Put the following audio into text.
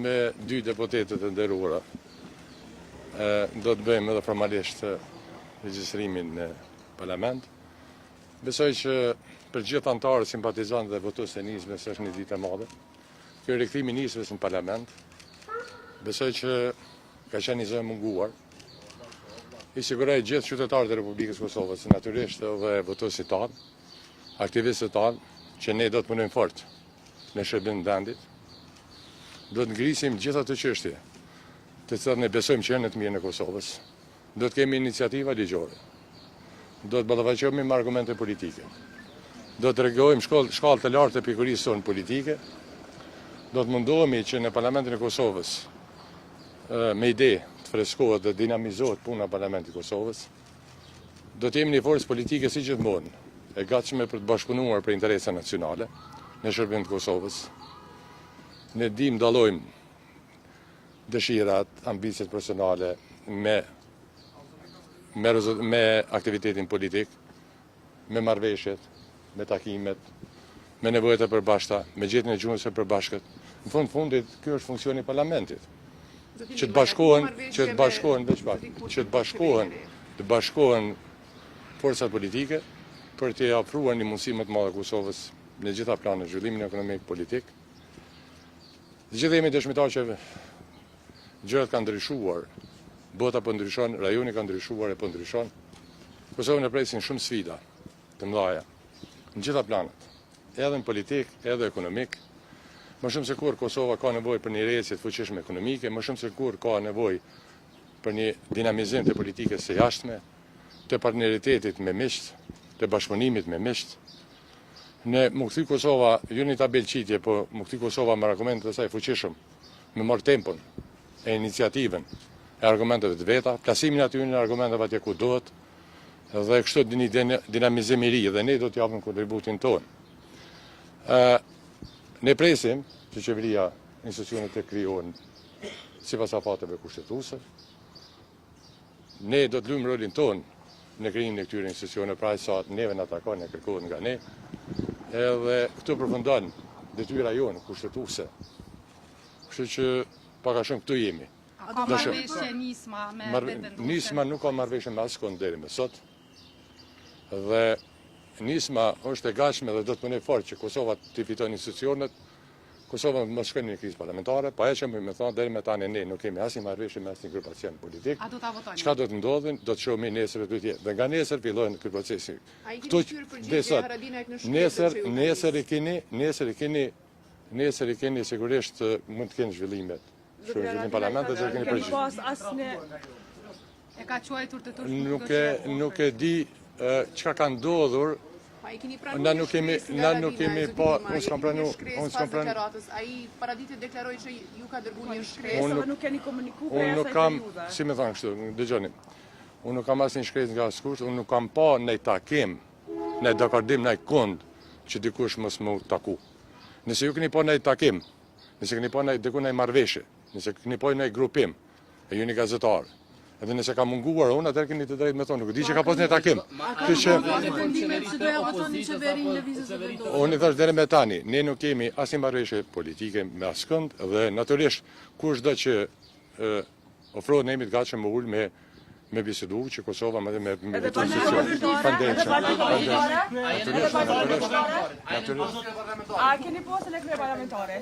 me dy deputetët e nderuara. Do të bëjmë edhe formalisht regjistrimin në parlament. Besoj që për gjithë anëtarët, simpatizantë dhe votues e nismes është një ditë e madhe. Ky rikthimi i nismes në parlament, besoj që ka qenë një zë e munguar. I siguroj gjithë qytetarët e Republikës Kosovës, natyrisht edhe votuesit tanë, aktivistët tanë, që ne do të punojmë fort në shërbim të vendit. Do të ngrisim gjitha të çështje, të cilat ne besojmë që janë në të mirën e Kosovës. Do të kemi iniciativa ligjore. Do të ballafaqohemi me argumente politike. Do të rregojmë shkallë të lartë të pikurisë sonë politike. Do të mundohemi që në Parlamentin e Kosovës me ide të freskohet dhe dinamizohet puna e Parlamentit të Kosovës. Do të jemi një forcë politike si gjithmonë, e gatshme për të bashkëpunuar për interesa nacionale në shërbim të Kosovës. Ne dim dallojmë dëshirat, ambicjet personale me aktivitetin politik, me marrëveshjet, me takimet, me nevojat e përbashkëta, me gjetjen e gjuhës së përbashkët. Në fundit, ky është funksioni i parlamentit. Që të bashkohen forcat politike për të ofruar një mundësi më të madhe Kosovës në gjitha planet, zhvillimin ekonomik, politik. Gjithë jemi dëshmitar që gjërat kanë ndryshuar, bota po ndryshon, rajoni ka ndryshuar e po ndryshon. Kosovën e presin shumë sfida të mëdha në gjitha planet, edhe në politik, edhe ekonomik. Më shumë se kur Kosova ka nevojë për një rrjedhje të fuqishme ekonomike, më shumë se kur ka nevojë për një dinamizim të politikës së jashtme, të partneritetit me miqt, të bashkëpunimit me miqt. Ne më kthy Kosova, jo një tabelqitje, po më kthy Kosova me argumentet e saj fuqishëm, me marrë tempon e iniciativën e argumenteve të veta, plasimin aty në argumenteve atje ku duhet, dhe kështu një dinamizim i ri, dhe ne do të japim kontributin tonë. Ne presim që qeveria, institucionet të krijohen sipas afateve kushtetuese. Ne do të luajmë rolin tonë në krijimin e këtyre institucioneve, pra sa neve na takon e kërkohet nga ne. Edhe këtu përfundon detyra jonë kushtetuese. Kështu që pak a shumë këtu jemi. A ka marrëveshje nisma me vetën? Nisma nuk ka marrëveshje me askund deri më sot. Dhe nisma është e gatshme dhe do të punoj fort që Kosova të fitojë institucionet. Kosova mos shkojë në krizë parlamentare, pa e që më thonë deri me tani ne nuk kemi asnjë marrëveshje me asnjë grupacion politik. A do ta votojnë? Çka do të ndodhin, do të shohim nesër aty tjetër. Dhe nga nesër fillojnë ky procesi. Nesër i keni sigurisht mund të keni zhvillimet. Zhvillim parlamentit do të keni përgjigje. E ka quajtur të turpë. Nuk e di çka ka ndodhur. Na nuk kemi pa, unë s'kam pranuar. Ai paraditë deklaroi që ju ka dërguar një shkresë, Unë nuk keni komunikuar Unë nuk kam, si më thonë kështu, dëgjoni. Unë nuk kam asnjë shkresë nga askush, unë nuk kam pa në takim, në dakordim, në kund që dikush mos më taku. Nëse ju keni pa në takim, nëse keni pa diku në marrëveshje, nëse keni pa në grupim, e ju një gazetar, edhe nëse ka munguar unë, atëherë keni të drejtë me thonë, nuk di që ka pas në takim. Unë i thash deri me tani, ne nuk kemi asnjë marrëveshje politike me askënd dhe natyrisht kushdo që ofrohet ne jemi të gatshëm me ul me bisedu që Kosova me vetë A keni postën e kryeparlamentare?